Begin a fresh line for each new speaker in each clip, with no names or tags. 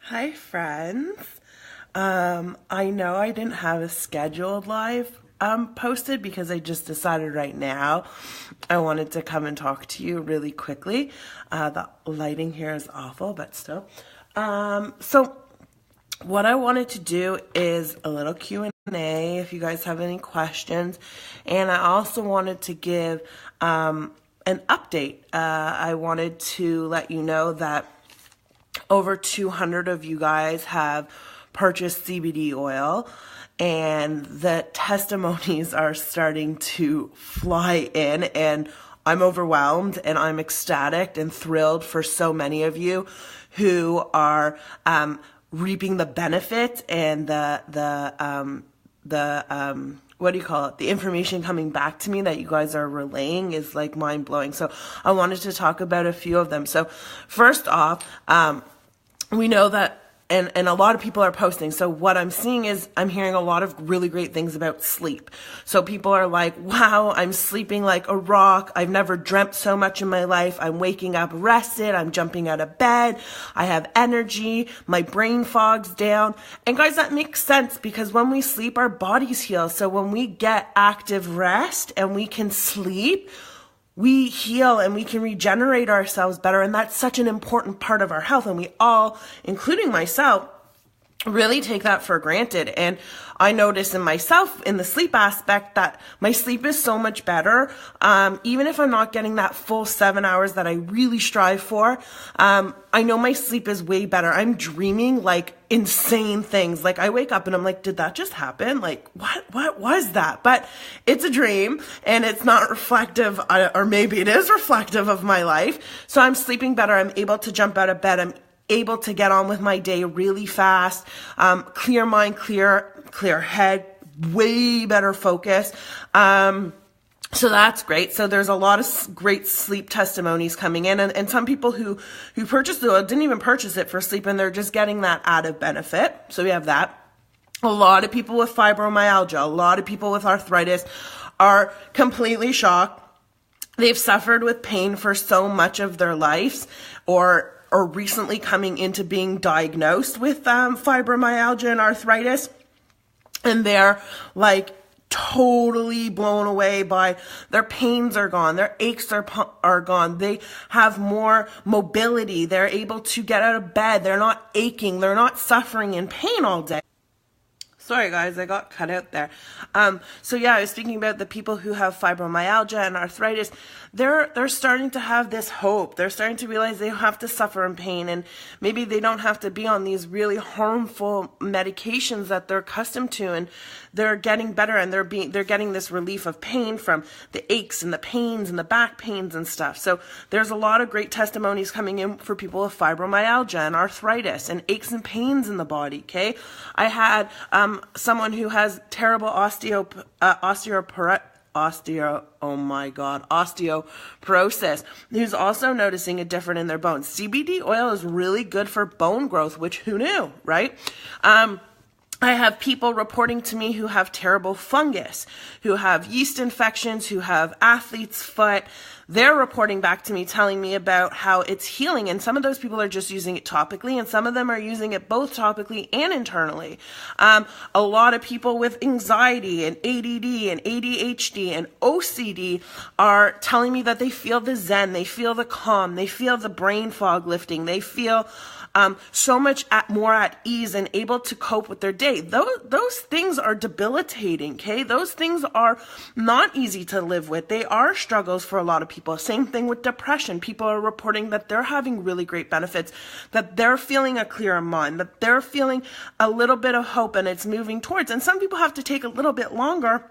Hi, friends. I know I didn't have a scheduled live posted because I just decided right now I wanted to come and talk to you really quickly. The lighting here is awful, but still. So what I wanted to do is a little Q&A if you guys have any questions, and I also wanted to give an update. I wanted to let you know that over 200 of you guys have purchased CBD oil, and the testimonies are starting to fly in, and I'm overwhelmed and I'm ecstatic and thrilled for so many of you who are reaping the benefits and the what do you call it? The information coming back to me that you guys are relaying is like mind blowing. So I wanted to talk about a few of them. So first off, we know that, and a lot of people are posting. So what I'm seeing is I'm hearing a lot of really great things about sleep. So people are like, wow, I'm sleeping like a rock. I've never dreamt so much in my life. I'm waking up rested. I'm jumping out of bed. I have energy. My brain fog's down. And guys, that makes sense because when we sleep, our bodies heal. So when we get active rest and we can sleep, we heal and we can regenerate ourselves better. And that's such an important part of our health. And we all, including myself, really take that for granted. And I notice in myself, in the sleep aspect, that my sleep is so much better. Even if I'm not getting that full 7 hours that I really strive for, I know my sleep is way better. I'm dreaming like insane things. Like I wake up and I'm like, did that just happen? Like, what was that? But it's a dream and it's not reflective, or maybe it is reflective of my life. So I'm sleeping better. I'm able to jump out of bed. I'm able to get on with my day really fast, clear mind, clear head, way better focus. So that's great. So there's a lot of great sleep testimonies coming in, and some people who purchased it didn't even purchase it for sleep, and they're just getting that added benefit. So we have that. A lot of people with fibromyalgia, a lot of people with arthritis are completely shocked. They've suffered with pain for so much of their lives, or recently coming into being diagnosed with fibromyalgia and arthritis, and they're like totally blown away by their pains are gone, their aches are gone, they have more mobility, they're able to get out of bed, they're not aching, they're not suffering in pain all day. Sorry guys, I got cut out there. So yeah, I was speaking about the people who have fibromyalgia and arthritis. They're starting to have this hope. They're starting to realize they don't have to suffer in pain, and maybe they don't have to be on these really harmful medications that they're accustomed to, and they're getting better, and they're getting this relief of pain from the aches and the pains and the back pains and stuff. So there's a lot of great testimonies coming in for people with fibromyalgia and arthritis and aches and pains in the body. Okay, I had someone who has terrible osteoporosis, who's also noticing a difference in their bones. CBD oil is really good for bone growth, which who knew, right? I have people reporting to me who have terrible fungus, who have yeast infections, who have athlete's foot. They're reporting back to me, telling me about how it's healing. And some of those people are just using it topically, and some of them are using it both topically and internally. A lot of people with anxiety and ADD and ADHD and OCD are telling me that they feel the zen, they feel the calm, they feel the brain fog lifting, they feel so much more at ease and able to cope with their day. Those things are debilitating, okay? Those things are not easy to live with. They are struggles for a lot of people. Same thing with depression. People are reporting that they're having really great benefits, that they're feeling a clearer mind, that they're feeling a little bit of hope, and it's moving towards. And some people have to take a little bit longer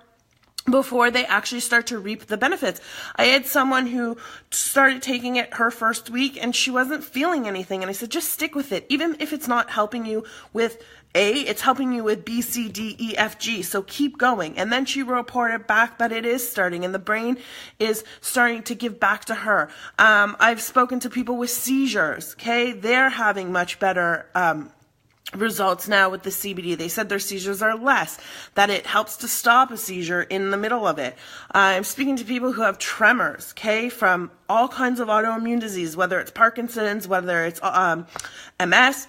before they actually start to reap the benefits. I had someone who started taking it her first week and she wasn't feeling anything. And I said, just stick with it. Even if it's not helping you with A, it's helping you with B, C, D, E, F, G. So keep going. And then she reported back that it is starting, and the brain is starting to give back to her. I've spoken to people with seizures. Okay. They're having much better, results now with the CBD. They said their seizures are less, that it helps to stop a seizure in the middle of it. I'm speaking to people who have tremors, okay, from all kinds of autoimmune disease, whether it's Parkinson's, whether it's MS,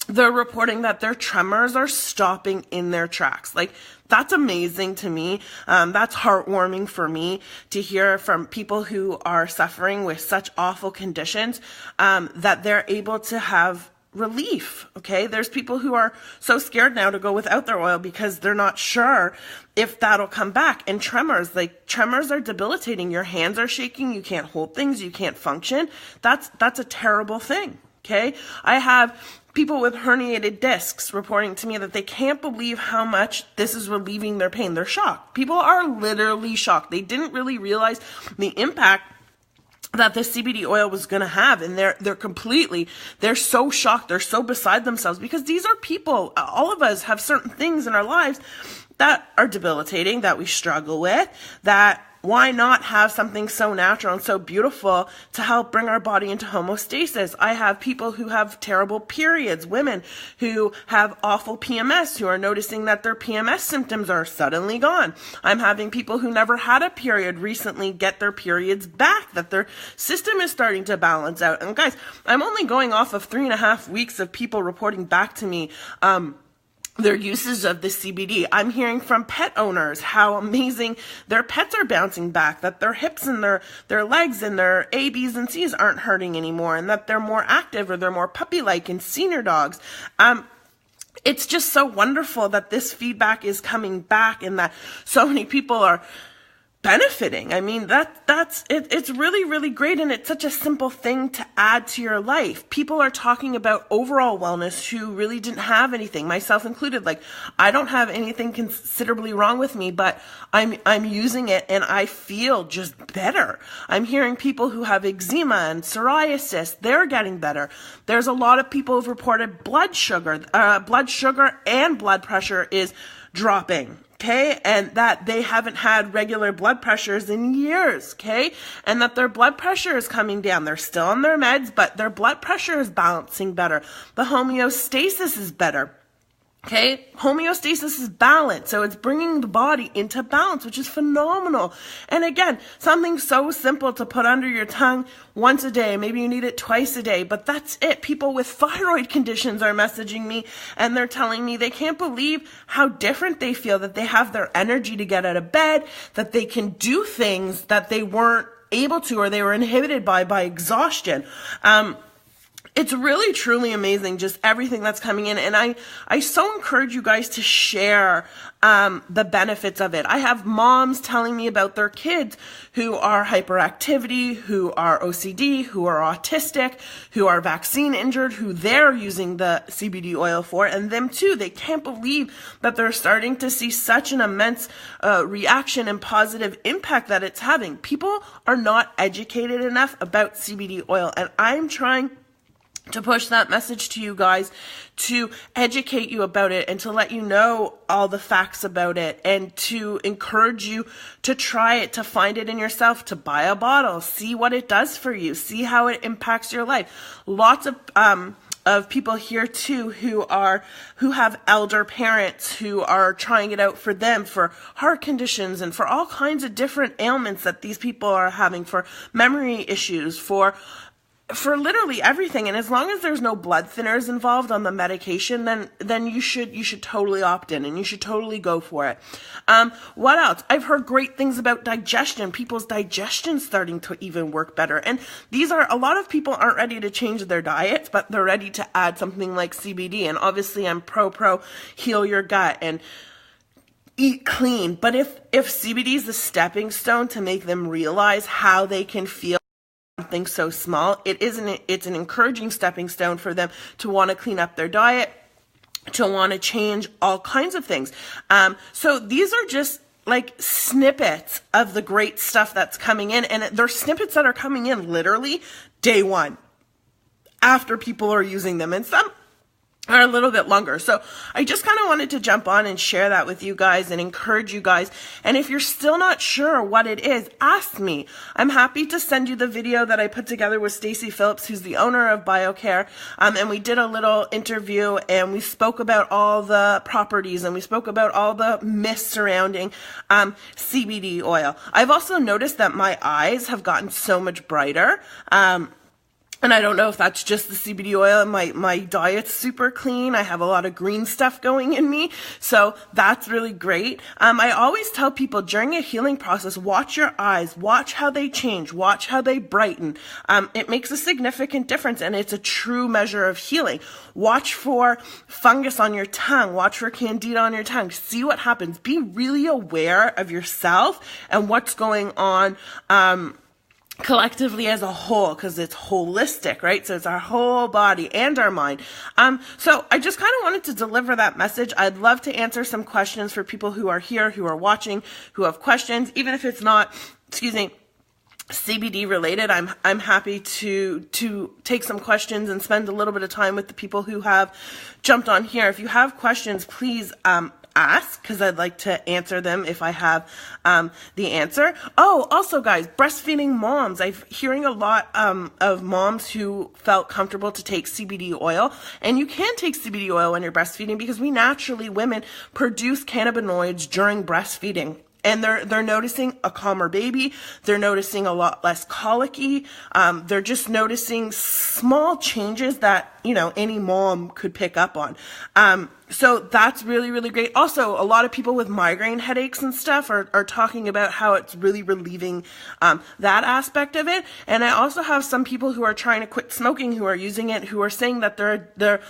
they're reporting that their tremors are stopping in their tracks. Like, that's amazing to me. That's heartwarming for me to hear from people who are suffering with such awful conditions, that they're able to have relief. Okay. There's people who are so scared now to go without their oil because they're not sure if that'll come back. And tremors are debilitating. Your hands are shaking. You can't hold things. You can't function. That's a terrible thing. Okay. I have people with herniated discs reporting to me that they can't believe how much this is relieving their pain. They're shocked. People are literally shocked. They didn't really realize the impact that the CBD oil was going to have. And they're so shocked. They're so beside themselves because these are people. All of us have certain things in our lives that are debilitating, that we struggle with, that why not have something so natural and so beautiful to help bring our body into homeostasis? I have people who have terrible periods, women who have awful PMS, who are noticing that their PMS symptoms are suddenly gone. I'm having people who never had a period recently get their periods back, that their system is starting to balance out. And guys, I'm only going off of 3.5 weeks of people reporting back to me, their uses of the CBD. I'm hearing from pet owners how amazing their pets are bouncing back, that their hips and their legs and their A, B's, and C's aren't hurting anymore, and that they're more active or they're more puppy-like in senior dogs. It's just so wonderful that this feedback is coming back and that so many people are benefiting. I mean, it's really, really great. And it's such a simple thing to add to your life. People are talking about overall wellness who really didn't have anything, myself included. Like, I don't have anything considerably wrong with me, but I'm using it and I feel just better. I'm hearing people who have eczema and psoriasis, they're getting better. There's a lot of people who've reported blood sugar and blood pressure is dropping. Okay, and that they haven't had regular blood pressures in years, okay, and that their blood pressure is coming down. They're still on their meds, but their blood pressure is balancing better. The homeostasis is better. Okay, homeostasis is balance, so it's bringing the body into balance, which is phenomenal. And again, something so simple to put under your tongue once a day. Maybe you need it twice a day, but that's it. People with thyroid conditions are messaging me and they're telling me they can't believe how different they feel, that they have their energy to get out of bed, that they can do things that they weren't able to or they were inhibited by exhaustion. It's really, truly amazing, just everything that's coming in. And I so encourage you guys to share the benefits of it. I have moms telling me about their kids who are hyperactivity, who are OCD, who are autistic, who are vaccine injured, who they're using the CBD oil for. And them too, they can't believe that they're starting to see such an immense reaction and positive impact that it's having. People are not educated enough about CBD oil. And I'm trying to push that message to you guys, to educate you about it and to let you know all the facts about it and to encourage you to try it, to find it in yourself, to buy a bottle, see what it does for you, see how it impacts your life. Lots of people here too who have elder parents who are trying it out for them, for heart conditions and for all kinds of different ailments that these people are having, for memory issues, for literally everything. And as long as there's no blood thinners involved on the medication, then you should totally opt in and you should totally go for it. What else? I've heard great things about digestion, people's digestion starting to even work better. And a lot of people aren't ready to change their diets, but they're ready to add something like CBD. And obviously I'm pro heal your gut and eat clean. But if CBD is a stepping stone to make them realize how they can feel something so small, it's an encouraging stepping stone for them to want to clean up their diet, to want to change all kinds of things. So these are just like snippets of the great stuff that's coming in, and they're snippets that are coming in literally day one after people are using them, and some are a little bit longer. So I just kind of wanted to jump on and share that with you guys and encourage you guys. And if you're still not sure what it is, ask me. I'm happy to send you the video that I put together with Stacy Phillips, who's the owner of BioCare. And we did a little interview and we spoke about all the properties and we spoke about all the myths surrounding CBD oil. I've also noticed that my eyes have gotten so much brighter. And I don't know if that's just the CBD oil. My diet's super clean. I have a lot of green stuff going in me. So that's really great. I always tell people during a healing process, watch your eyes, watch how they change, watch how they brighten. It makes a significant difference, and it's a true measure of healing. Watch for fungus on your tongue. Watch for candida on your tongue. See what happens. Be really aware of yourself and what's going on, collectively as a whole, because it's holistic, right? So it's our whole body and our mind. So I just kind of wanted to deliver that message. I'd love to answer some questions for people who are here, who are watching, who have questions, even if it's not, CBD related. I'm happy to take some questions and spend a little bit of time with the people who have jumped on here. If you have questions, please, ask, because I'd like to answer them if I have the answer. Oh, also guys, breastfeeding moms. I'm hearing a lot of moms who felt comfortable to take CBD oil, and you can take CBD oil when you're breastfeeding because we naturally, women, produce cannabinoids during breastfeeding. And they're noticing a calmer baby. They're noticing a lot less colicky. They're just noticing small changes that, any mom could pick up on. So that's really, really great. Also, a lot of people with migraine headaches and stuff are talking about how it's really relieving that aspect of it. And I also have some people who are trying to quit smoking who are using it, who are saying that their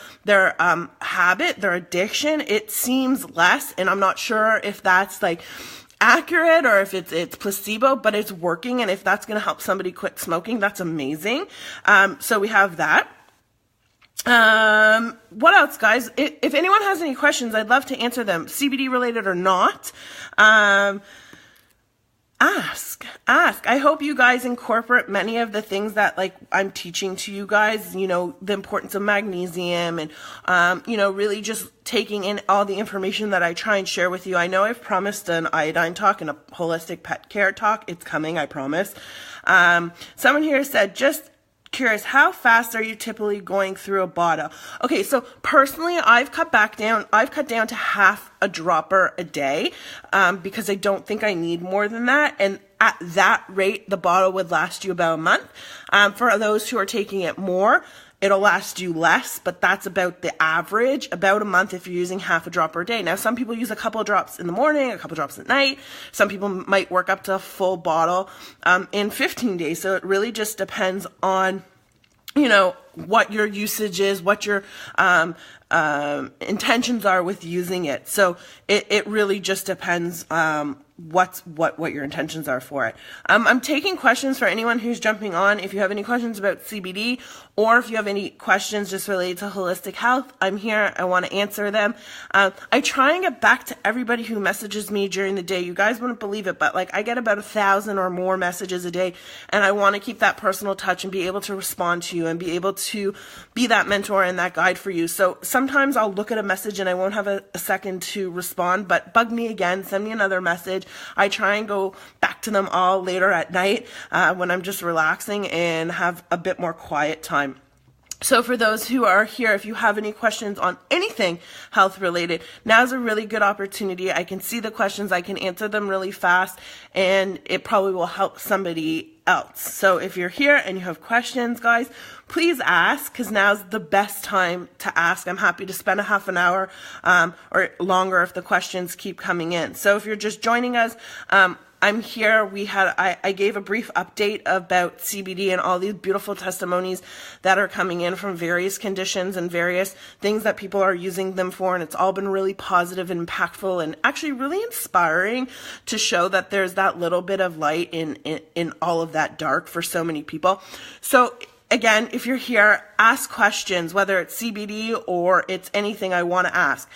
habit, their addiction, it seems less. And I'm not sure if that's accurate or if it's placebo, but it's working. And if that's going to help somebody quit smoking, that's amazing. So we have that. What else, guys? If anyone has any questions, I'd love to answer them, CBD related or not. Ask. I hope you guys incorporate many of the things that I'm teaching to you guys, the importance of magnesium and, really just taking in all the information that I try and share with you. I know I've promised an iodine talk and a holistic pet care talk. It's coming, I promise. Someone here said, just curious, how fast are you typically going through a bottle? Okay, so personally, I've cut down to half a dropper a day, because I don't think I need more than that. And at that rate, the bottle would last you about a month. For those who are taking it more, it'll last you less, but that's about the average, about a month if you're using half a dropper a day. Now, some people use a couple of drops in the morning, a couple of drops at night. Some people might work up to a full bottle in 15 days. So it really just depends on, what your usage is, what your intentions are with using it. So it really just depends what your intentions are for it. I'm taking questions for anyone who's jumping on. If you have any questions about CBD, or if you have any questions just related to holistic health, I'm here. I want to answer them. I try and get back to everybody who messages me during the day. You guys wouldn't believe it, but I get about 1,000 or more messages a day, and I want to keep that personal touch and be able to respond to you and be able to be that mentor and that guide for you. So sometimes I'll look at a message and I won't have a second to respond, but bug me again, send me another message. I try and go back to them all later at night when I'm just relaxing and have a bit more quiet time. So for those who are here, if you have any questions on anything health related, now's a really good opportunity. I can see the questions, I can answer them really fast, and it probably will help somebody else. So if you're here and you have questions, guys, please ask, because now's the best time to ask. I'm happy to spend a half an hour or longer if the questions keep coming in. So if you're just joining us, I'm here. I gave a brief update about CBD and all these beautiful testimonies that are coming in from various conditions and various things that people are using them for. And it's all been really positive and impactful and actually really inspiring to show that there's that little bit of light in all of that dark for so many people. So again, if you're here, ask questions, whether it's CBD or it's anything I want to ask.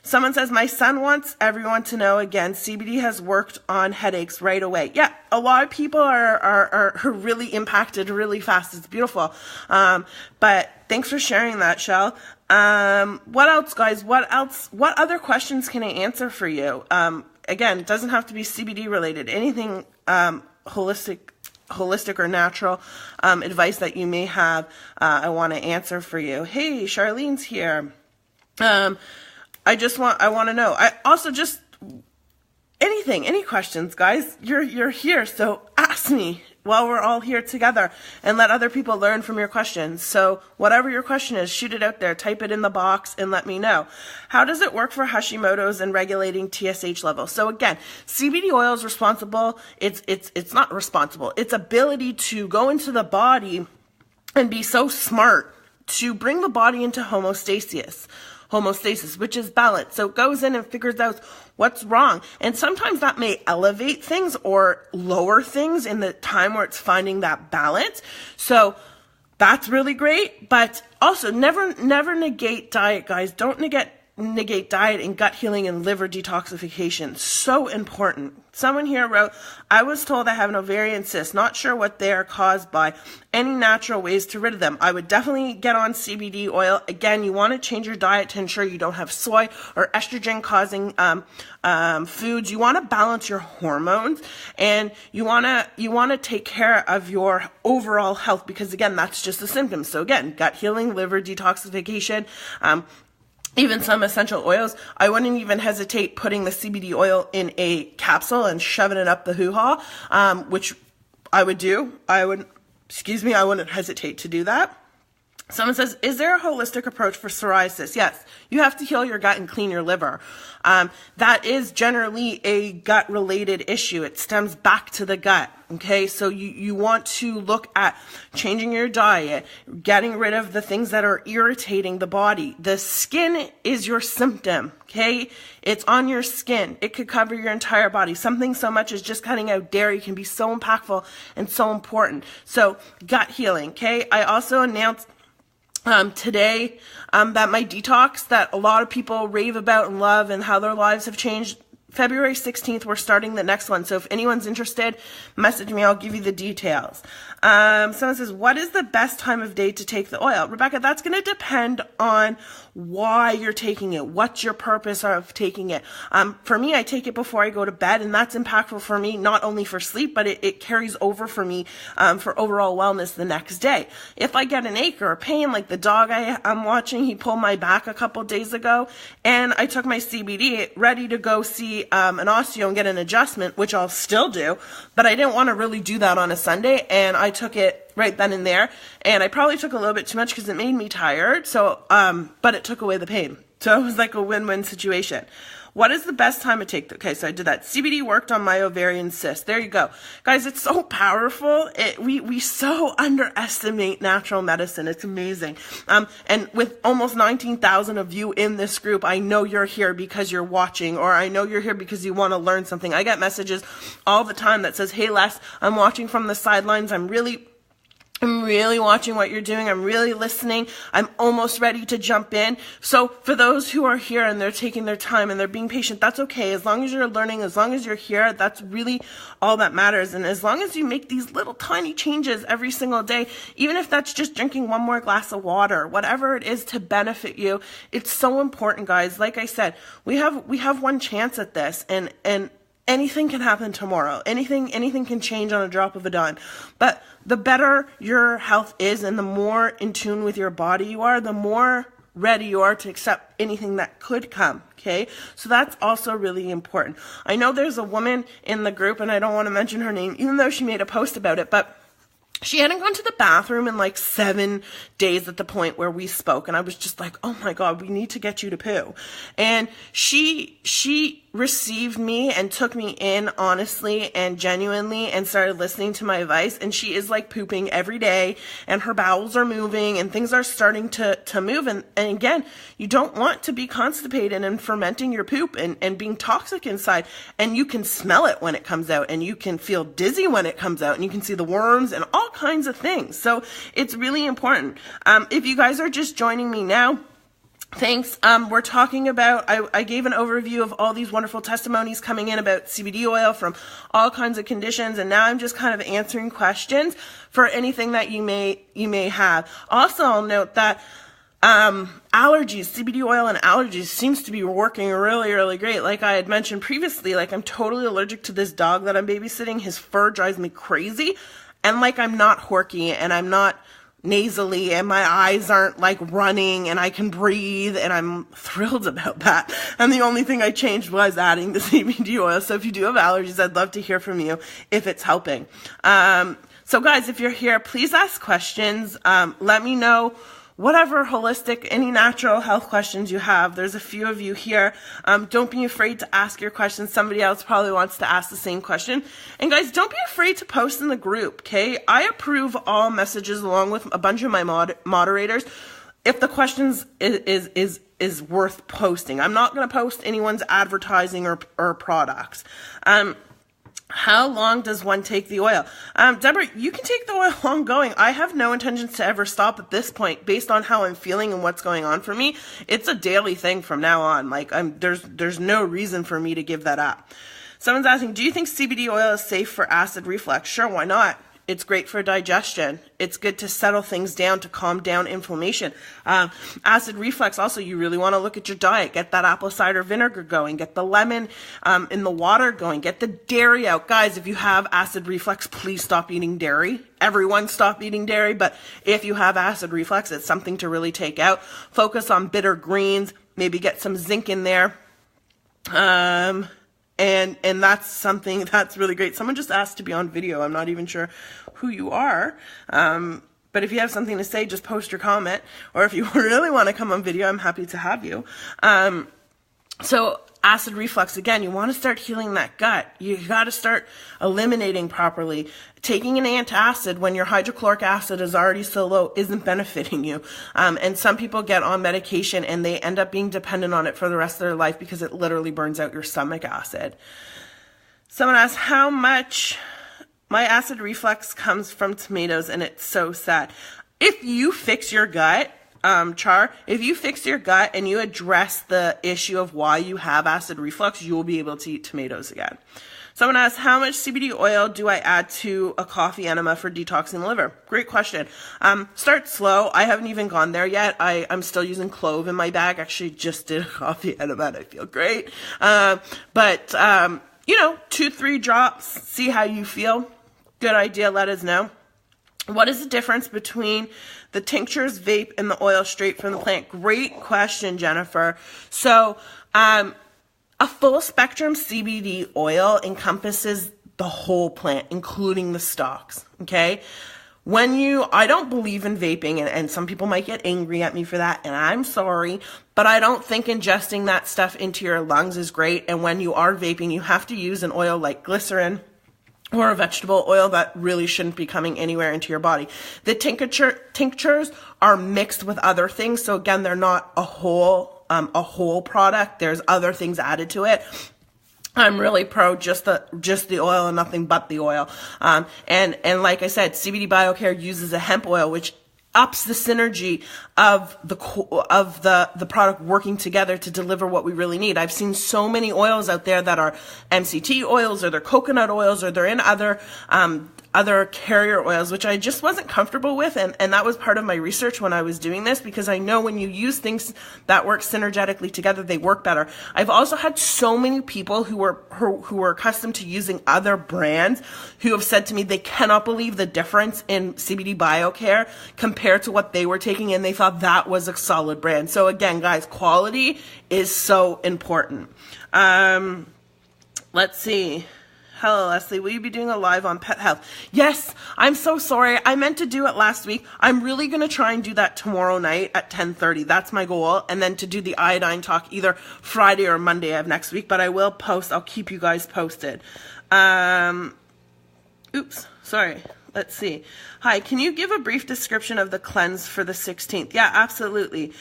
Someone says, my son wants everyone to know, again, CBD has worked on headaches right away. Yeah, a lot of people are really impacted really fast. It's beautiful. But thanks for sharing that, Shell. What else, guys? What other questions can I answer for you? Again, it doesn't have to be CBD related. Anything holistic or natural advice that you may have, I want to answer for you. Hey, Charlene's here. I want to know. I also just any questions, guys. You're here, so ask me. while we're all here together and let other people learn from your questions. So whatever your question is, shoot it out there, type it in the box and let me know. How does it work for Hashimoto's and regulating TSH levels? So again, CBD oil is responsible. It's not responsible. Its ability to go into the body and be so smart to bring the body into homeostasis, which is balance. So it goes in and figures out what's wrong. And sometimes that may elevate things or lower things in the time where it's finding that balance. So that's really great. But also never negate diet, guys. Don't negate diet and gut healing and liver detoxification. So important. Someone here wrote, I was told I have an ovarian cyst, not sure what they are caused by. Any natural ways to rid of them? I would definitely get on CBD oil. Again, you want to change your diet to ensure you don't have soy or estrogen causing foods. You want to balance your hormones, and you want to take care of your overall health, because again, that's just a symptom. So again, gut healing, liver detoxification, even some essential oils. I wouldn't even hesitate putting the CBD oil in a capsule and shoving it up the hoo-ha, which I would do. I wouldn't hesitate to do that. Someone says, is there a holistic approach for psoriasis? Yes, you have to heal your gut and clean your liver. That is generally a gut-related issue. It stems back to the gut, okay? So you want to look at changing your diet, getting rid of the things that are irritating the body. The skin is your symptom, okay? It's on your skin. It could cover your entire body. Something so much as just cutting out dairy can be so impactful and so important. So gut healing, okay? I also announced today that my detox that a lot of people rave about and love and how their lives have changed. February 16th, we're starting the next one. So if anyone's interested, message me. I'll give you the details. Someone says, what is the best time of day to take the oil? Rebecca, that's going to depend on why you're taking it. What's your purpose of taking it? For me, I take it before I go to bed, and that's impactful for me, not only for sleep, but it carries over for me for overall wellness the next day. If I get an ache or a pain, like the dog I'm watching, he pulled my back a couple days ago, and I took my CBD ready to go see an osteo and get an adjustment, which I'll still do, but I didn't want to really do that on a Sunday, and I took it right then and there, and I probably took a little bit too much because it made me tired, so but it took away the pain. So it was like a win-win situation. What is the best time to take? Okay, so I did that. CBD worked on my ovarian cyst. There you go. Guys, it's so powerful. We so underestimate natural medicine. It's amazing. And with almost 19,000 of you in this group, I know you're here because you're watching, or I know you're here because you want to learn something. I get messages all the time that says, hey Les, I'm watching from the sidelines. I'm really watching what you're doing. I'm really listening. I'm almost ready to jump in. So for those who are here and they're taking their time and they're being patient, that's okay. As long as you're learning, as long as you're here, that's really all that matters. And as long as you make these little tiny changes every single day, even if that's just drinking one more glass of water, whatever it is to benefit you, it's so important, guys. Like I said, we have one chance at this, and anything can happen tomorrow. Anything can change on a drop of a dime. But the better your health is and the more in tune with your body you are, the more ready you are to accept anything that could come, okay? So that's also really important. I know there's a woman in the group, and I don't want to mention her name, even though she made a post about it, but she hadn't gone to the bathroom in like 7 days at the point where we spoke. And I was just like, oh my God, we need to get you to poo. And she received me and took me in honestly and genuinely and started listening to my advice. And she is like pooping every day, and her bowels are moving and things are starting to move. And again, you don't want to be constipated and fermenting your poop and being toxic inside. And you can smell it when it comes out, and you can feel dizzy when it comes out, and you can see the worms and all kinds of things. So it's really important. If you guys are just joining me now, thanks. We're talking about, I gave an overview of all these wonderful testimonies coming in about CBD oil from all kinds of conditions, and now I'm just kind of answering questions for anything that you may have. Also, I'll note that allergies, CBD oil and allergies seems to be working really, really great. Like I had mentioned previously, like I'm totally allergic to this dog that I'm babysitting. His fur drives me crazy, and like I'm not horky and I'm not nasally and my eyes aren't like running and I can breathe, and I'm thrilled about that. And the only thing I changed was adding the CBD oil. So if you do have allergies, I'd love to hear from you if it's helping. So guys, if you're here, please ask questions. Let me know whatever holistic, any natural health questions you have. There's a few of you here. Don't be afraid to ask your questions. Somebody else probably wants to ask the same question. And guys, don't be afraid to post in the group, okay? I approve all messages along with a bunch of my moderators if the questions is worth posting. I'm not going to post anyone's advertising or products. How long does one take the oil? Deborah, you can take the oil ongoing. I have no intentions to ever stop at this point based on how I'm feeling and what's going on for me. It's a daily thing from now on. Like there's no reason for me to give that up. Someone's asking, do you think CBD oil is safe for acid reflux? Sure, why not? It's great for digestion. It's good to settle things down, to calm down inflammation. Acid reflux, also, you really want to look at your diet. Get that apple cider vinegar going. Get the lemon in the water going. Get the dairy out. Guys, if you have acid reflux, please stop eating dairy. Everyone stop eating dairy, but if you have acid reflux, it's something to really take out. Focus on bitter greens. Maybe get some zinc in there. And that's something that's really great. Someone just asked to be on video. I'm not even sure who you are. But if you have something to say, just post your comment. Or if you really want to come on video, I'm happy to have you. So acid reflux, again, you want to start healing that gut. You got to start eliminating properly. Taking an antacid when your hydrochloric acid is already so low isn't benefiting you. And some people get on medication and they end up being dependent on it for the rest of their life because it literally burns out your stomach acid. Someone asked how much my acid reflux comes from tomatoes, and it's so sad. If you fix your gut, if you fix your gut and you address the issue of why you have acid reflux, you will be able to eat tomatoes again. Someone asked, how much CBD oil do I add to a coffee enema for detoxing the liver? Great question. Start slow. I haven't even gone there yet. I'm still using clove in my bag. Actually, just did a coffee enema and I feel great. But 2-3 drops, see how you feel. Good idea. Let us know. What is the difference between the tinctures, vape, and the oil straight from the plant? Great question, Jennifer. So, a full spectrum CBD oil encompasses the whole plant, including the stalks, okay? I don't believe in vaping, and some people might get angry at me for that, and I'm sorry, but I don't think ingesting that stuff into your lungs is great. And when you are vaping, you have to use an oil like glycerin or a vegetable oil that really shouldn't be coming anywhere into your body. The tinctures are mixed with other things, so again, they're not a whole product. There's other things added to it. I'm really pro just the oil and nothing but the oil. And like I said, CBD BioCare uses a hemp oil, which ups the synergy of the product working together to deliver what we really need. I've seen so many oils out there that are MCT oils, or they're coconut oils, or they're in other carrier oils, which I just wasn't comfortable with. And that was part of my research when I was doing this, because I know when you use things that work synergetically together, they work better. I've also had so many people who were accustomed to using other brands who have said to me they cannot believe the difference in CBD BioCare compared to what they were taking, and they thought that was a solid brand. So again, guys, quality is so important. Let's see. Hello, Leslie. Will you be doing a live on pet health? Yes, I'm so sorry. I meant to do it last week. I'm really going to try and do that tomorrow night at 10:30. That's my goal. And then to do the iodine talk either Friday or Monday of next week. But I will post. I'll keep you guys posted. Oops, sorry. Let's see. Hi, can you give a brief description of the cleanse for the 16th? Yeah, absolutely.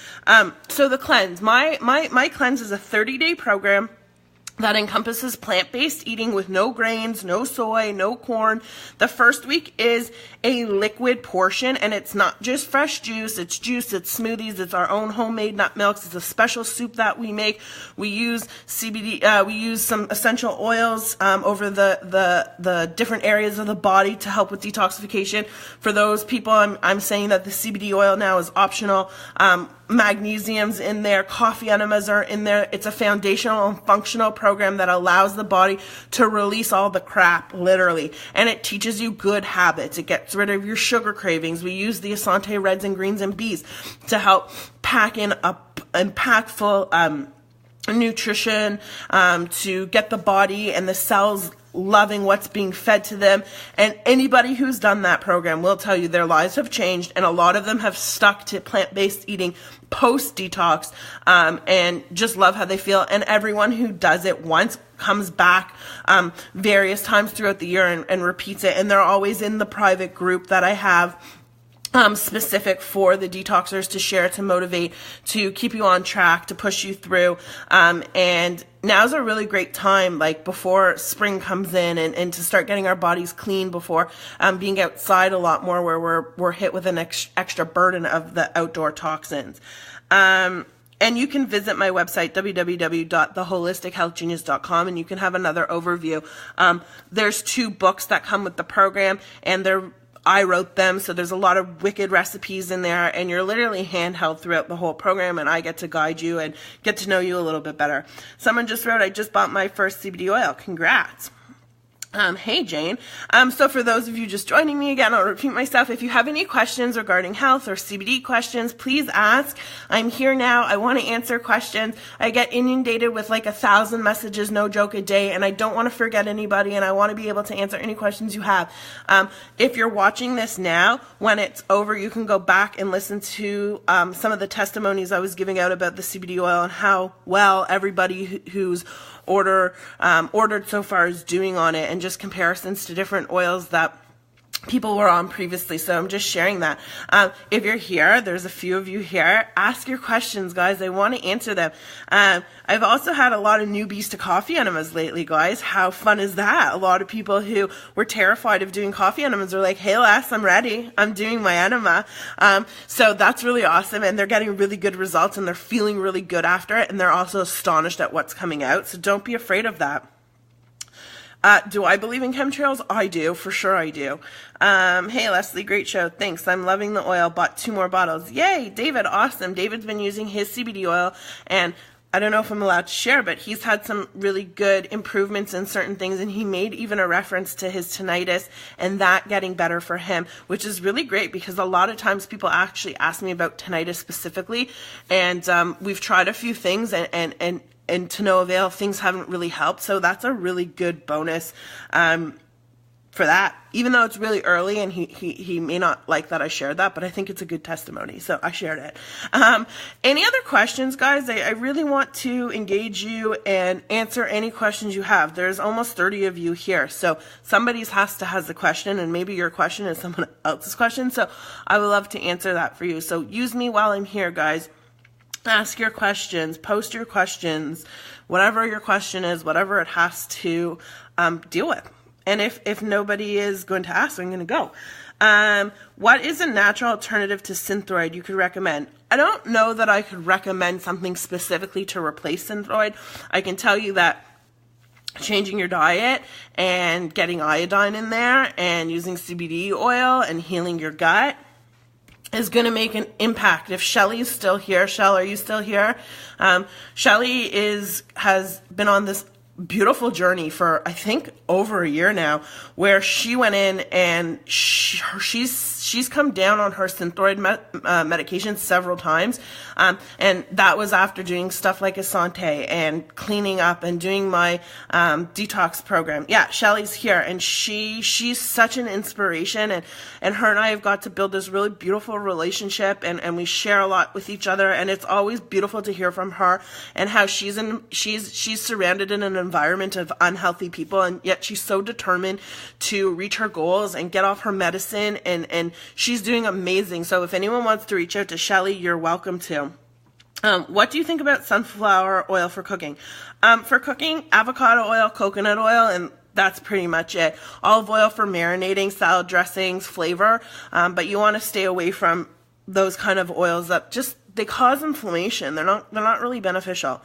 So the cleanse. My cleanse is a 30-day program that encompasses plant-based eating with no grains, no soy, no corn. The first week is a liquid portion, and it's not just fresh juice, it's smoothies, it's our own homemade nut milks, it's a special soup that we make. We use CBD, we use some essential oils over the different areas of the body to help with detoxification. For those people, I'm saying that the CBD oil now is optional. Magnesium's in there, coffee enemas are in there. It's a foundational and functional program that allows the body to release all the crap, literally. And it teaches you good habits. It gets rid of your sugar cravings. We use the Asante Reds and Greens and Bees to help pack in a impactful nutrition to get the body and the cells loving what's being fed to them. And anybody who's done that program will tell you their lives have changed, and a lot of them have stuck to plant-based eating post-detox, and just love how they feel. And everyone who does it once comes back various times throughout the year and repeats it. And they're always in the private group that I have specific for the detoxers to share, to motivate, to keep you on track, to push you through. And now's a really great time, like before spring comes in, and to start getting our bodies clean before being outside a lot more, where we're hit with an extra burden of the outdoor toxins. And you can visit my website, www.theholistichealthgenius.com, and you can have another overview. There's 2 books that come with the program, and I wrote them, so there's a lot of wicked recipes in there, and you're literally handheld throughout the whole program, and I get to guide you and get to know you a little bit better. Someone just wrote, I just bought my first CBD oil. Congrats. Hey Jane. So for those of you just joining me again, I'll repeat myself. If you have any questions regarding health or CBD questions, please ask. I'm here now. I want to answer questions. I get inundated with like 1,000 messages, no joke, a day, and I don't want to forget anybody, and I want to be able to answer any questions you have. If you're watching this now, when it's over, you can go back and listen to some of the testimonies I was giving out about the CBD oil and how well everybody who's ordered so far is doing on it, and just comparisons to different oils that people were on previously. So I'm just sharing that. If you're here, there's a few of you here, ask your questions, guys. I want to answer them. I've also had a lot of newbies to coffee enemas lately, guys. How fun is that? A lot of people who were terrified of doing coffee enemas are like, hey Les, I'm ready. I'm doing my enema. So that's really awesome, and they're getting really good results, and they're feeling really good after it, and they're also astonished at what's coming out. So don't be afraid of that. Do I believe in chemtrails? I do, for sure I do. Hey Leslie, great show. Thanks. I'm loving the oil. Bought 2 more bottles. Yay, David, awesome. David's been using his CBD oil, and I don't know if I'm allowed to share, but he's had some really good improvements in certain things, and he made even a reference to his tinnitus and that getting better for him, which is really great, because a lot of times people actually ask me about tinnitus specifically, and we've tried a few things, and to no avail. Things haven't really helped. So that's a really good bonus for that, even though it's really early, and he may not like that I shared that, but I think it's a good testimony, so I shared it. Any other questions, guys? I really want to engage you and answer any questions you have. There's almost 30 of you here, so somebody has a question, and maybe your question is someone else's question, so I would love to answer that for you. So use me while I'm here, guys. Ask your questions, post your questions, whatever your question is, whatever it has to deal with. And if nobody is going to ask, I'm going to go. What is a natural alternative to Synthroid you could recommend? I don't know that I could recommend something specifically to replace Synthroid. I can tell you that changing your diet and getting iodine in there and using CBD oil and healing your gut is going to make an impact. If Shelly is still here, Shell, are you still here? Shelly has been on this beautiful journey for, I think, over a year now, where she went in and she's come down on her Synthroid medication several times, and that was after doing stuff like Asante and cleaning up and doing my detox program. Yeah, Shelly's here, and she's such an inspiration, and her and I have got to build this really beautiful relationship, and we share a lot with each other, and it's always beautiful to hear from her and how she's surrounded in an environment of unhealthy people, and yet she's so determined to reach her goals and get off her medicine, and she's doing amazing. So if anyone wants to reach out to Shelly, you're welcome to. What do you think about sunflower oil for cooking? For cooking, avocado oil, coconut oil, and that's pretty much it. Olive oil for marinating, salad dressings, flavor, but you want to stay away from those kind of oils that they cause inflammation. They're not really beneficial.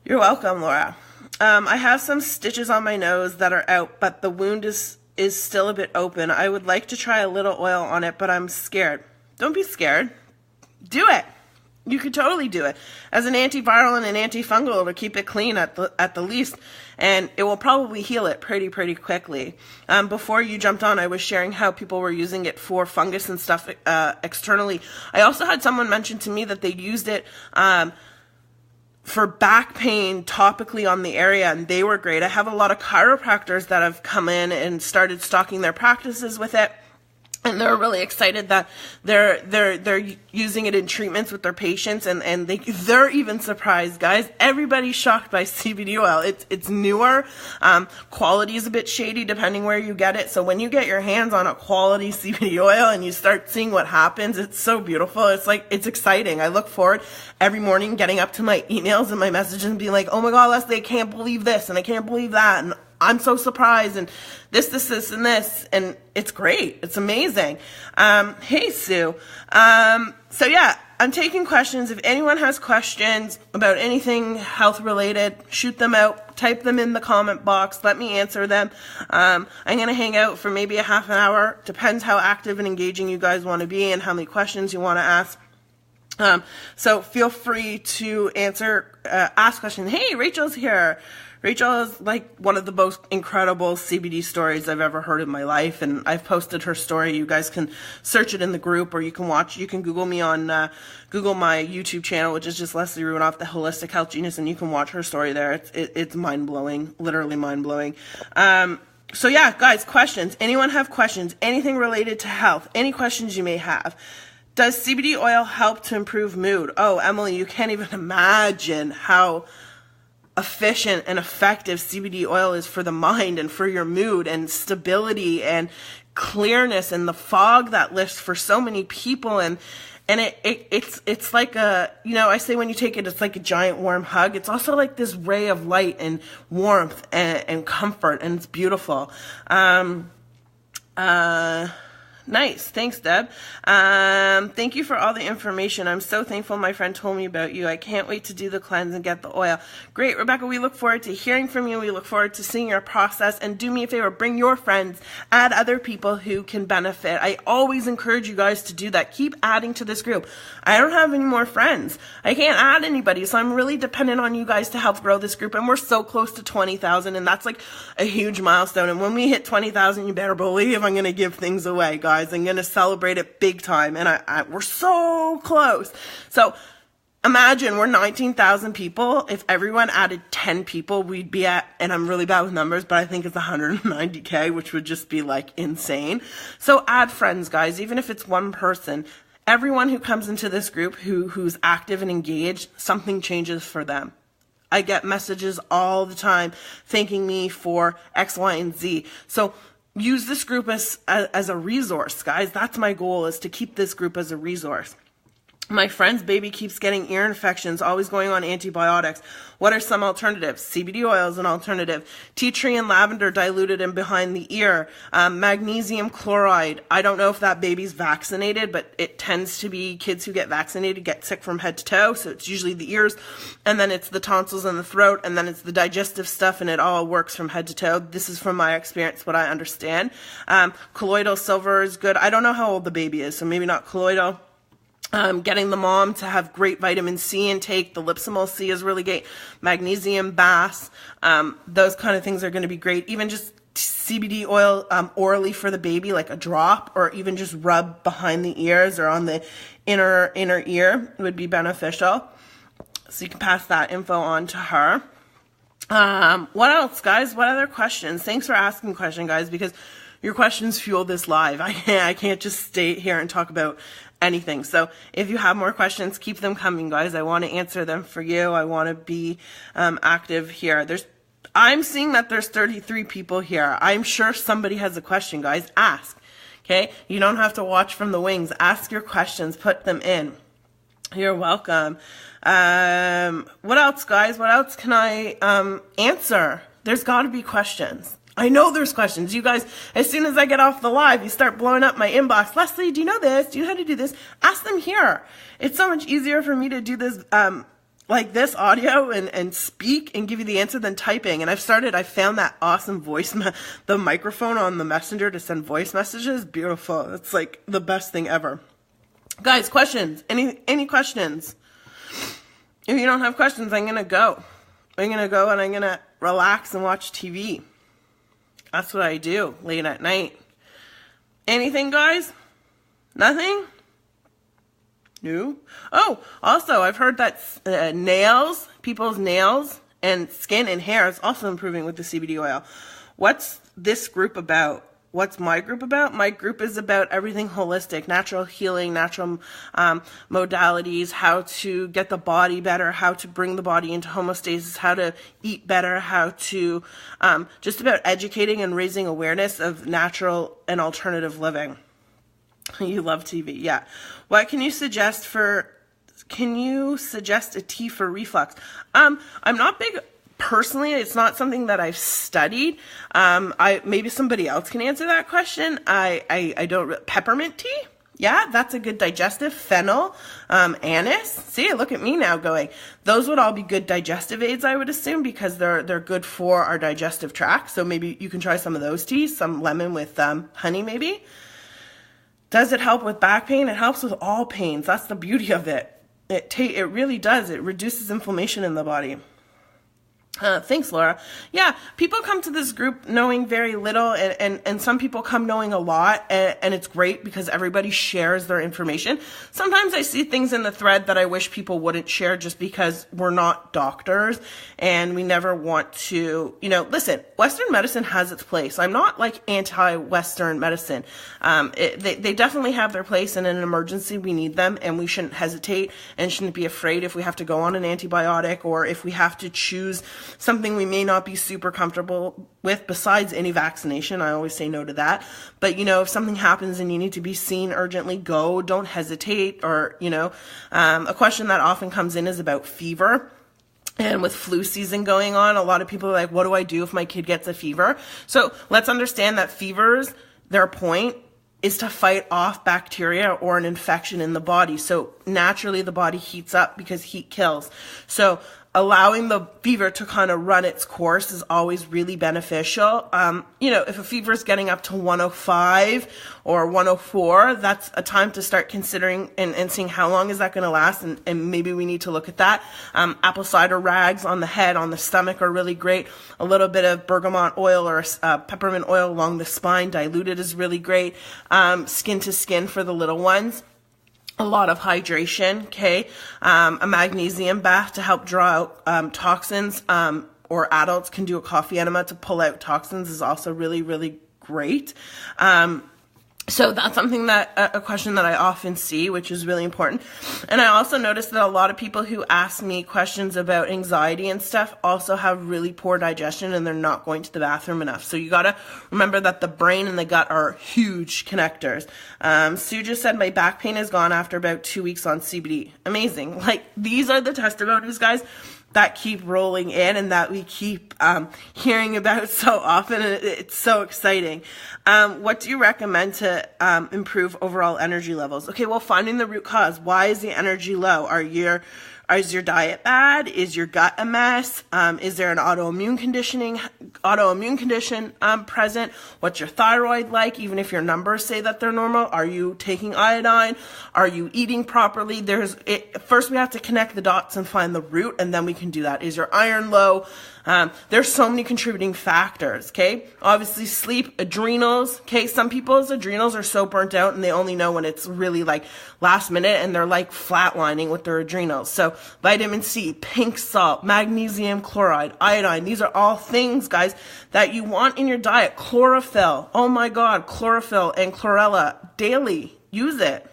You're welcome, Laura. I have some stitches on my nose that are out, but the wound is still a bit open. I would like to try a little oil on it, but I'm scared. Don't be scared. Do it. You could totally do it as an antiviral and an antifungal to keep it clean at the least, and it will probably heal it pretty quickly. Before you jumped on, I was sharing how people were using it for fungus and stuff externally. I also had someone mention to me that they used it for back pain topically on the area, and they were great. I have a lot of chiropractors that have come in and started stocking their practices with it. And they're really excited that they're using it in treatments with their patients, and they're even surprised, guys. Everybody's shocked by CBD oil. It's newer. Quality is a bit shady depending where you get it. So when you get your hands on a quality CBD oil and you start seeing what happens, it's so beautiful. It's exciting. I look forward every morning getting up to my emails and my messages and being like, oh my God, Leslie, I can't believe this and I can't believe that, and I'm so surprised, and this, and this, and it's great. It's amazing. Hey, Sue. So yeah, I'm taking questions. If anyone has questions about anything health related, shoot them out, type them in the comment box, let me answer them. I'm going to hang out for maybe a half an hour. Depends how active and engaging you guys want to be and how many questions you want to ask. So feel free to ask questions. Hey, Rachel's here. Rachel is like one of the most incredible CBD stories I've ever heard in my life, and I've posted her story. You guys can search it in the group, or you can Google me on Google my YouTube channel, which is just Leslie Runoff, the Holistic Health Genius, and you can watch her story there. It's mind-blowing, literally mind-blowing. So yeah, guys, questions. Anyone have questions? Anything related to health? Any questions you may have? Does CBD oil help to improve mood? Oh, Emily, you can't even imagine how efficient and effective CBD oil is for the mind and for your mood and stability and clearness and the fog that lifts for so many people. And it's like I say when you take it, it's like a giant warm hug. It's also like this ray of light and warmth and comfort, and it's beautiful. Nice. Thanks, Deb. Thank you for all the information. I'm so thankful my friend told me about you. I can't wait to do the cleanse and get the oil. Great, Rebecca. We look forward to hearing from you. We look forward to seeing your process. And do me a favor, bring your friends, add other people who can benefit. I always encourage you guys to do that. Keep adding to this group. I don't have any more friends. I can't add anybody, so I'm really dependent on you guys to help grow this group. And we're so close to 20,000, and that's like a huge milestone. And when we hit 20,000, you better believe I'm going to give things away, guys. I'm going to celebrate it big time, and we're so close. So imagine we're 19,000 people. If everyone added 10 people, we'd be at, and I'm really bad with numbers, but I think it's 190K, which would just be like insane. So add friends, guys, even if it's one person. Everyone who comes into this group who's active and engaged, something changes for them. I get messages all the time thanking me for X, Y, and Z. So use this group as a resource, guys. That's my goal, is to keep this group as a resource. My friend's baby keeps getting ear infections, always going on antibiotics. What are some alternatives? CBD oil is an alternative. Tea tree and lavender diluted in behind the ear. Magnesium chloride. I don't know if that baby's vaccinated, but it tends to be kids who get vaccinated get sick from head to toe. So it's usually the ears, and then it's the tonsils and the throat, and then it's the digestive stuff, and it all works from head to toe. This is from my experience, what I understand. Colloidal silver is good. I don't know how old the baby is, so maybe not colloidal. Getting the mom to have great vitamin C intake. The Lipsomol C is really great. Magnesium baths. Those kind of things are going to be great. Even just CBD oil orally for the baby, like a drop, or even just rub behind the ears or on the inner ear would be beneficial. So you can pass that info on to her. What else, guys? What other questions? Thanks for asking questions, guys, because your questions fuel this live. I can't just stay here and talk about anything. So if you have more questions, keep them coming, guys. I want to answer them for you. I want to be active here. I'm seeing that there's 33 people here. I'm sure somebody has a question, guys. Ask. Okay? You don't have to watch from the wings. Ask your questions. Put them in. You're welcome. What else, guys? What else can I answer? There's got to be questions. I know there's questions. You guys, as soon as I get off the live, you start blowing up my inbox. Leslie, do you know this? Do you know how to do this? Ask them here. It's so much easier for me to do this, like this audio and speak and give you the answer than typing. And I found that awesome voice, the microphone on the messenger to send voice messages. Beautiful. It's like the best thing ever. Guys, questions? Any questions? If you don't have questions, I'm going to go. I'm going to go and I'm going to relax and watch TV. That's what I do late at night. Anything, guys? Nothing? No. Oh, also, I've heard that people's nails and skin and hair is also improving with the CBD oil. What's this group about? What's my group about? My group is about everything holistic, natural healing, natural modalities, how to get the body better, how to bring the body into homeostasis, how to eat better, how to just about educating and raising awareness of natural and alternative living. You love TV, yeah. What can you suggest a tea for reflux? I'm not big. Personally, it's not something that I've studied. Maybe somebody else can answer that question. I don't. Peppermint tea? Yeah, that's a good digestive. Fennel, anise. See, look at me now going. Those would all be good digestive aids, I would assume, because they're good for our digestive tract. So maybe you can try some of those teas. Some lemon with honey, maybe. Does it help with back pain? It helps with all pains. That's the beauty of it. It really does. It reduces inflammation in the body. Thanks, Laura. Yeah, people come to this group knowing very little, and some people come knowing a lot, and it's great because everybody shares their information. Sometimes I see things in the thread that I wish people wouldn't share just because we're not doctors, and we never want to, listen, Western medicine has its place. I'm not like anti-Western medicine. They definitely have their place, and in an emergency we need them, and we shouldn't hesitate and shouldn't be afraid if we have to go on an antibiotic or if we have to choose something we may not be super comfortable with besides any vaccination. I always say no to that. But, if something happens and you need to be seen urgently, go, don't hesitate. Or, a question that often comes in is about fever. And with flu season going on, a lot of people are like, what do I do if my kid gets a fever? So let's understand that fevers, their point is to fight off bacteria or an infection in the body. So naturally the body heats up because heat kills. So allowing the fever to kind of run its course is always really beneficial. If a fever is getting up to 105 or 104, that's a time to start considering and seeing how long is that going to last, and maybe we need to look at that. Apple cider rags on the head, on the stomach are really great. A little bit of bergamot oil or peppermint oil along the spine diluted is really great. Skin to skin for the little ones. A lot of hydration, okay? A magnesium bath to help draw out toxins, or adults can do a coffee enema to pull out toxins is also really, really great. So that's something a question that I often see, which is really important. And I also noticed that a lot of people who ask me questions about anxiety and stuff also have really poor digestion and they're not going to the bathroom enough. So you gotta remember that the brain and the gut are huge connectors. Sue just said my back pain is gone after about 2 weeks on CBD. Amazing. Like, these are the testimonies, guys, that keep rolling in and that we keep hearing about so often, and it's so exciting. What do you recommend to improve overall energy levels? Okay, well, finding the root cause. Why is the energy low? Is your diet bad? Is your gut a mess? Is there an autoimmune condition present? What's your thyroid like? Even if your numbers say that they're normal, are you taking iodine? Are you eating properly? First, we have to connect the dots and find the root, and then we can do that. Is your iron low? There's so many contributing factors, okay? Obviously, sleep, adrenals, okay? Some people's adrenals are so burnt out and they only know when it's really like last minute and they're like flatlining with their adrenals. So vitamin C, pink salt, magnesium chloride, iodine, these are all things, guys, that you want in your diet. Chlorophyll, oh my God, chlorophyll and chlorella, daily, use it.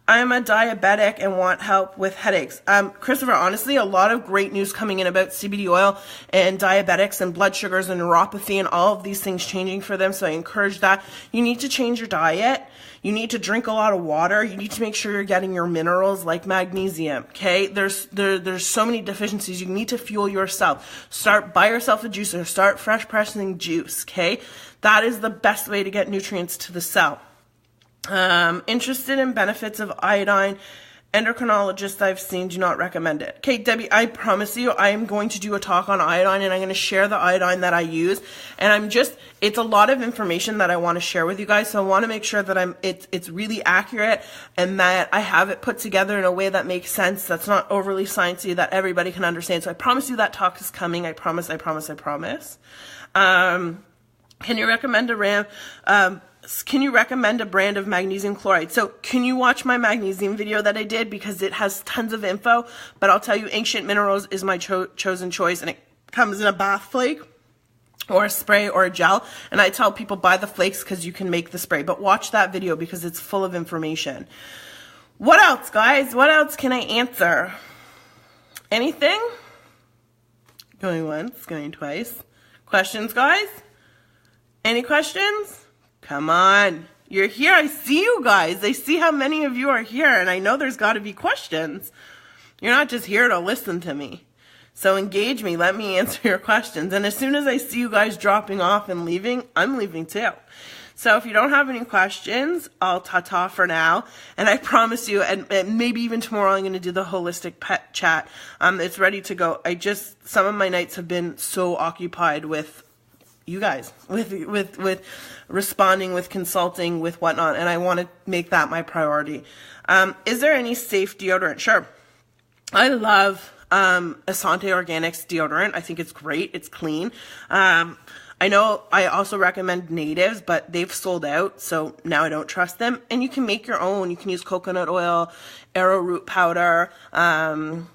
I'm a diabetic and want help with headaches. Christopher, honestly, a lot of great news coming in about CBD oil and diabetics and blood sugars and neuropathy and all of these things changing for them. So I encourage that. You need to change your diet. You need to drink a lot of water. You need to make sure you're getting your minerals like magnesium. Okay. There's so many deficiencies. You need to fuel yourself. Buy yourself a juicer. Start fresh pressing juice. Okay. That is the best way to get nutrients to the cell. Interested in benefits of iodine. Endocrinologists I've seen do not recommend it. Okay, Debbie, I promise you I am going to do a talk on iodine, and I'm going to share the iodine that I use. And it's a lot of information that I want to share with you guys. So I want to make sure that it's really accurate and that I have it put together in a way that makes sense, that's not overly sciencey, that everybody can understand. So I promise you that talk is coming. I promise. Can you recommend a can you recommend a brand of magnesium chloride? So can you watch my magnesium video that I did, because it has tons of info, but I'll tell you Ancient Minerals is my chosen choice, and it comes in a bath flake or a spray or a gel, and I tell people buy the flakes because you can make the spray, but watch that video because it's full of information. What else, guys? What else can I answer? Anything? Going once, going twice. Questions, guys? Any questions? Come on. You're here. I see you guys. I see how many of you are here, and I know there's got to be questions. You're not just here to listen to me. So engage me. Let me answer your questions. And as soon as I see you guys dropping off and leaving, I'm leaving too. So if you don't have any questions, I'll ta-ta for now. And I promise you, and maybe even tomorrow, I'm going to do the holistic pet chat. It's ready to go. Some of my nights have been so occupied with you guys, with responding, with consulting, with whatnot, and I want to make that my priority. Is there any safe deodorant? Sure. I love Asante Organics deodorant. I think it's great. It's clean. I know I also recommend Natives, but they've sold out, so now I don't trust them. And you can make your own. You can use coconut oil, arrowroot powder, and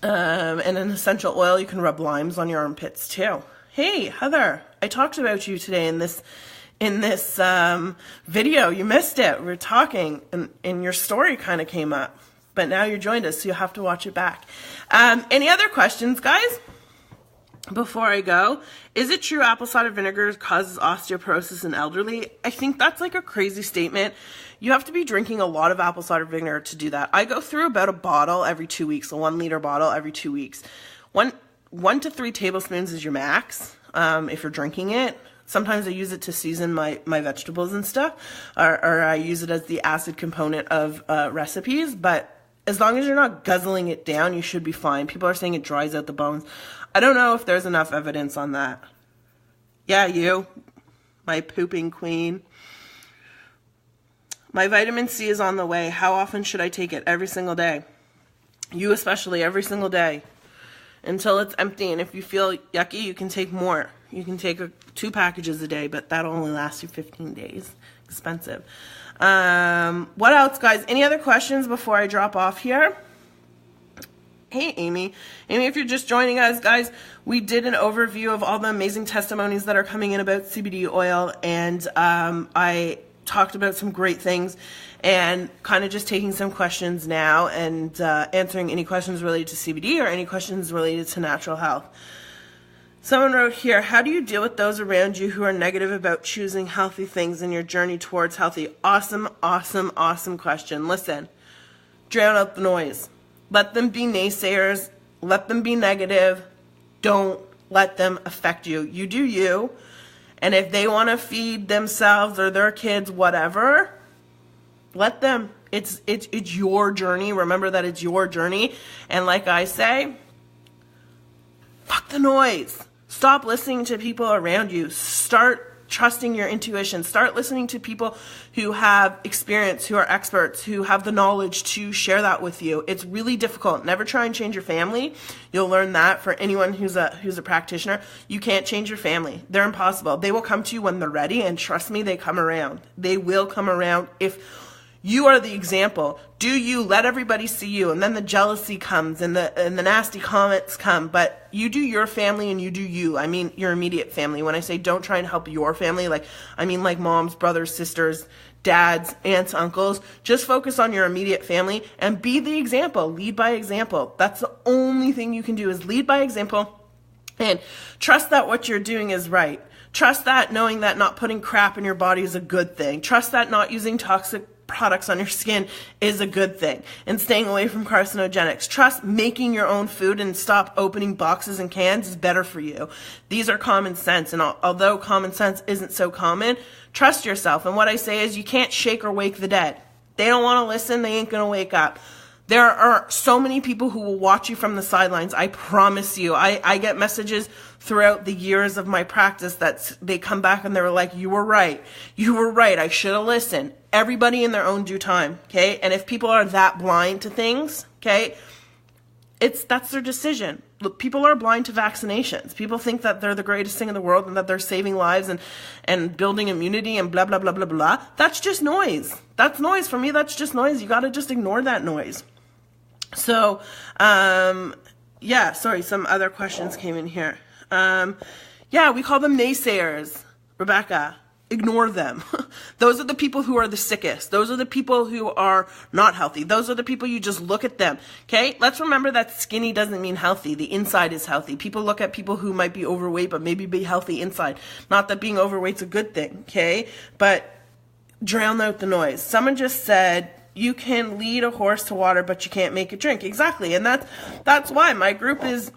an essential oil. You can rub limes on your armpits too. Hey, Heather, I talked about you today in this video. You missed it. We were talking, and your story kind of came up. But now you joined us, so you'll have to watch it back. Any other questions, guys? Before I go, is it true apple cider vinegar causes osteoporosis in elderly? I think that's like a crazy statement. You have to be drinking a lot of apple cider vinegar to do that. I go through about a bottle every 2 weeks, a 1 liter bottle every 2 weeks. One to 3 tablespoons is your max if you're drinking it. Sometimes I use it to season my vegetables and stuff, or I use it as the acid component of recipes, but as long as you're not guzzling it down, you should be fine. People are saying it dries out the bones. I don't know if there's enough evidence on that. Yeah, you, my pooping queen. My vitamin C is on the way. How often should I take it? Every single day. You especially, every single day. Until it's empty, and if you feel yucky, you can take more. You can take 2 packages a day, but that'll only last you 15 days. Expensive. What else, guys? Any other questions before I drop off here? Hey, Amy. Amy, if you're just joining us, guys, we did an overview of all the amazing testimonies that are coming in about CBD oil, and I talked about some great things, and kind of just taking some questions now and answering any questions related to CBD or any questions related to natural health. Someone wrote here, how do you deal with those around you who are negative about choosing healthy things in your journey towards healthy? Awesome, awesome, awesome question. Listen, drown out the noise. Let them be naysayers. Let them be negative. Don't let them affect you. You do you. And if they want to feed themselves or their kids whatever, let them. It's your journey. Remember that it's your journey. And like I say, fuck the noise. Stop listening to people around you. Start trusting your intuition. Start listening to people who have experience, who are experts, who have the knowledge to share that with you. It's really difficult. Never try and change your family. You'll learn that for anyone who's a practitioner. You can't change your family. They're impossible. They will come to you when they're ready, and trust me, they come around. They will come around if you are the example. Do you let everybody see you, and then the jealousy comes and the nasty comments come, but you do your family and you do you. I mean your immediate family. When I say don't try and help your family, I mean moms, brothers, sisters, dads, aunts, uncles. Just focus on your immediate family and be the example. Lead by example. That's the only thing you can do, is lead by example, and trust that what you're doing is right. Trust that knowing that not putting crap in your body is a good thing. Trust that not using toxic products on your skin is a good thing, and staying away from carcinogenics. Trust making your own food and stop opening boxes and cans is better for you. These are common sense, and although common sense isn't so common, trust yourself. And what I say is you can't shake or wake the dead. They don't want to listen, they ain't gonna wake up. There are so many people who will watch you from the sidelines. I promise you. I get messages throughout the years of my practice that they come back and they're like, you were right. You were right. I should have listened. Everybody in their own due time, okay? And if people are that blind to things, okay, that's their decision. look, people are blind to vaccinations. People think that they're the greatest thing in the world and that they're saving lives and building immunity and blah, blah, blah, blah, blah. That's just noise. That's noise. For me, that's just noise. You got to just ignore that noise. So, yeah, sorry, some other questions came in here. Yeah, we call them naysayers, Rebecca. Ignore them. Those are the people who are the sickest. Those are the people who are not healthy. Those are the people you just look at them. Okay? Let's remember that skinny doesn't mean healthy. The inside is healthy. People look at people who might be overweight but maybe be healthy inside. Not that being overweight's a good thing. Okay? But drown out the noise. Someone just said, you can lead a horse to water, but you can't make it drink. Exactly. And that's why my group is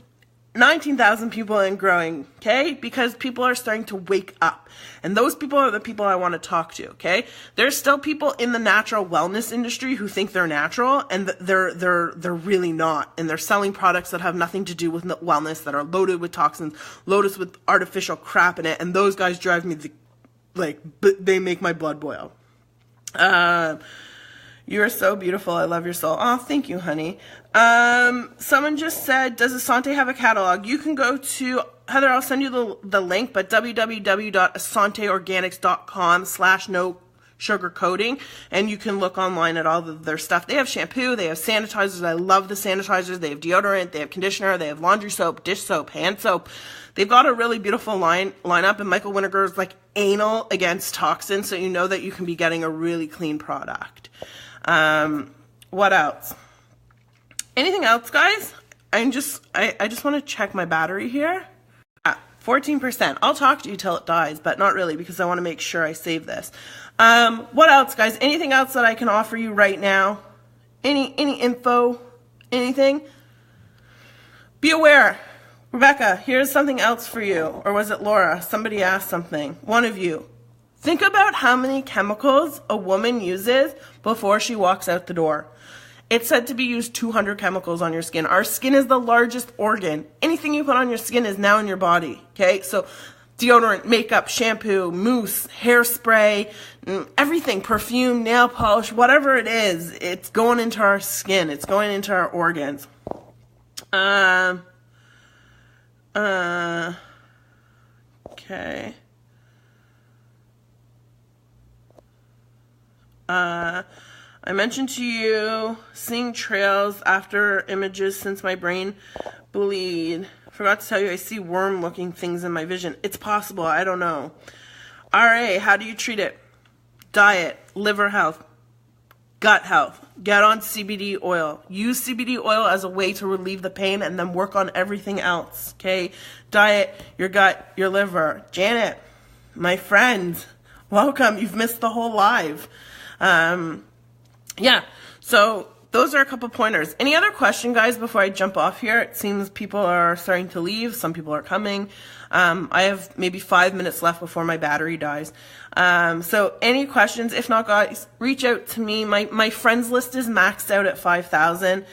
19,000 people and growing, okay? Because people are starting to wake up. And those people are the people I want to talk to, okay? There's still people in the natural wellness industry who think they're natural and they're really not. And they're selling products that have nothing to do with wellness, that are loaded with toxins, loaded with artificial crap in it. And those guys drive me they make my blood boil. You are so beautiful. I love your soul. Oh, thank you, honey. Someone just said, does Asante have a catalog? You can go to, Heather, I'll send you the link, but www.asanteorganics.com/no sugar coating, and you can look online at all of their stuff. They have shampoo, they have sanitizers. I love the sanitizers. They have deodorant, they have conditioner, they have laundry soap, dish soap, hand soap. They've got a really beautiful lineup, and Michael Winnegar is like anal against toxins, so you know that you can be getting a really clean product. What else? Anything else, guys? I just want to check my battery here. 14%. I'll talk to you till it dies, but not really, because I want to make sure I save this. What else, guys? Anything else that I can offer you right now? Any info? Anything? Be aware. Rebecca, here's something else for you. Or was it Laura? Somebody asked something. One of you. Think about how many chemicals a woman uses before she walks out the door. It's said to be used 200 chemicals on your skin. Our skin is the largest organ. Anything you put on your skin is now in your body, okay? So deodorant, makeup, shampoo, mousse, hairspray, everything, perfume, nail polish, whatever it is, it's going into our skin. It's going into our organs. Okay. I mentioned to you seeing trails after images since my brain bleed. Forgot to tell you I see worm-looking things in my vision. It's possible. I don't know. RA, how do you treat it? Diet, liver health, gut health. Get on CBD oil. Use CBD oil as a way to relieve the pain and then work on everything else. Okay? Diet, your gut, your liver. Janet, my friend, welcome. You've missed the whole live. Yeah, so those are a couple pointers. Any other question, guys, before I jump off here? It seems people are starting to leave. Some people are coming. I have maybe 5 minutes left before my battery dies. So any questions? If not, guys, reach out to me. My friends list is maxed out at 5,000.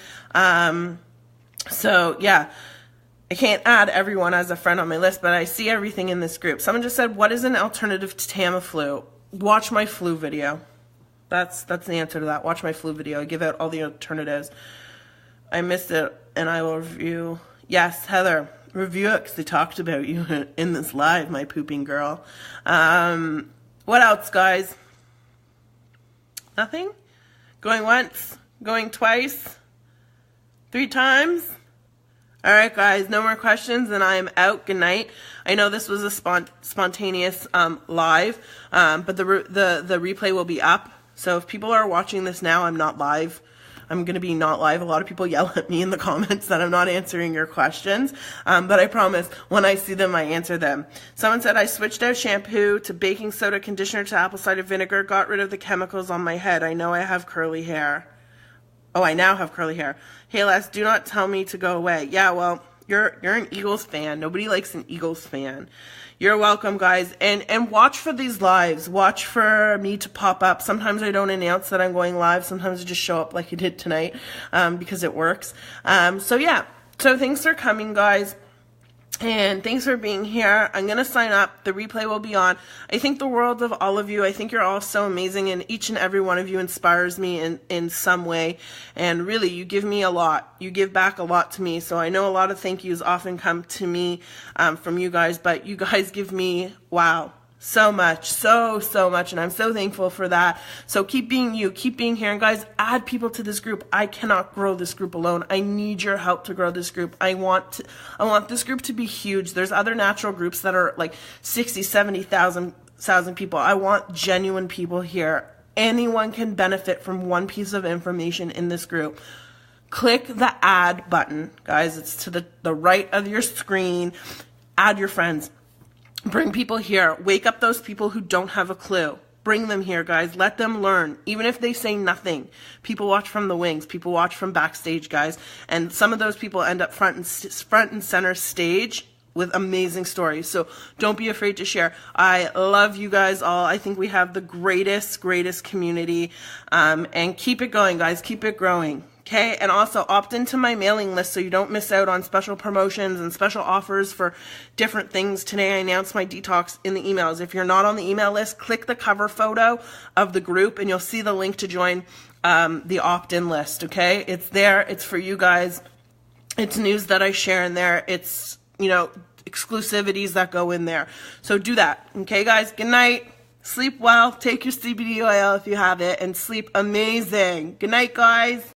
So yeah, I can't add everyone as a friend on my list, but I see everything in this group. Someone just said, what is an alternative to Tamiflu? Watch my flu video. That's the answer to that. Watch my flu video. I give out all the alternatives. I missed it, and I will review. Yes, Heather, review it because they talked about you in this live, my pooping girl. What else, guys? Nothing? Going once? Going twice? 3 times? All right, guys, no more questions, and I am out. Good night. I know this was a spontaneous live, but the replay will be up. So if people are watching this now, I'm not live. I'm going to be not live. A lot of people yell at me in the comments that I'm not answering your questions. But I promise, when I see them, I answer them. Someone said, I switched out shampoo to baking soda, conditioner to apple cider vinegar, got rid of the chemicals on my head. I know I have curly hair. Oh, I now have curly hair. Hey, Les, do not tell me to go away. Yeah, well, you're an Eagles fan. Nobody likes an Eagles fan. You're welcome, guys. And watch for these lives. Watch for me to pop up. Sometimes I don't announce that I'm going live. Sometimes I just show up like I did tonight because it works. So, yeah. So things are coming, guys. And thanks for being here. I'm going to sign up. The replay will be on. I think the world of all of you. I think you're all so amazing, and each and every one of you inspires me in some way. And really, you give me a lot. You give back a lot to me. So I know a lot of thank yous often come to me from you guys, but you guys give me, wow, so much, so much, and I'm so thankful for that. So keep being you, keep being here, and guys, add people to this group. I cannot grow this group alone. I need your help to grow this group. I want this group to be huge. There's other natural groups that are like 60, 70,000 people. I want genuine people here. Anyone can benefit from one piece of information in this group. Click the add button, guys. It's to the right of your screen. Add your friends. Bring people here. Wake up those people who don't have a clue. Bring them here, guys. Let them learn. Even if they say nothing. People watch from the wings. People watch from backstage, guys. And some of those people end up front and center stage with amazing stories. So don't be afraid to share. I love you guys all. I think we have the greatest community. And keep it going, guys. Keep it growing. Okay, and also opt into my mailing list so you don't miss out on special promotions and special offers for different things. Today I announced my detox in the emails. If you're not on the email list, click the cover photo of the group and you'll see the link to join the opt-in list, okay? It's there. It's for you guys. It's news that I share in there. It's, you know, exclusivities that go in there. So do that, okay, guys? Good night. Sleep well. Take your CBD oil if you have it and sleep amazing. Good night, guys.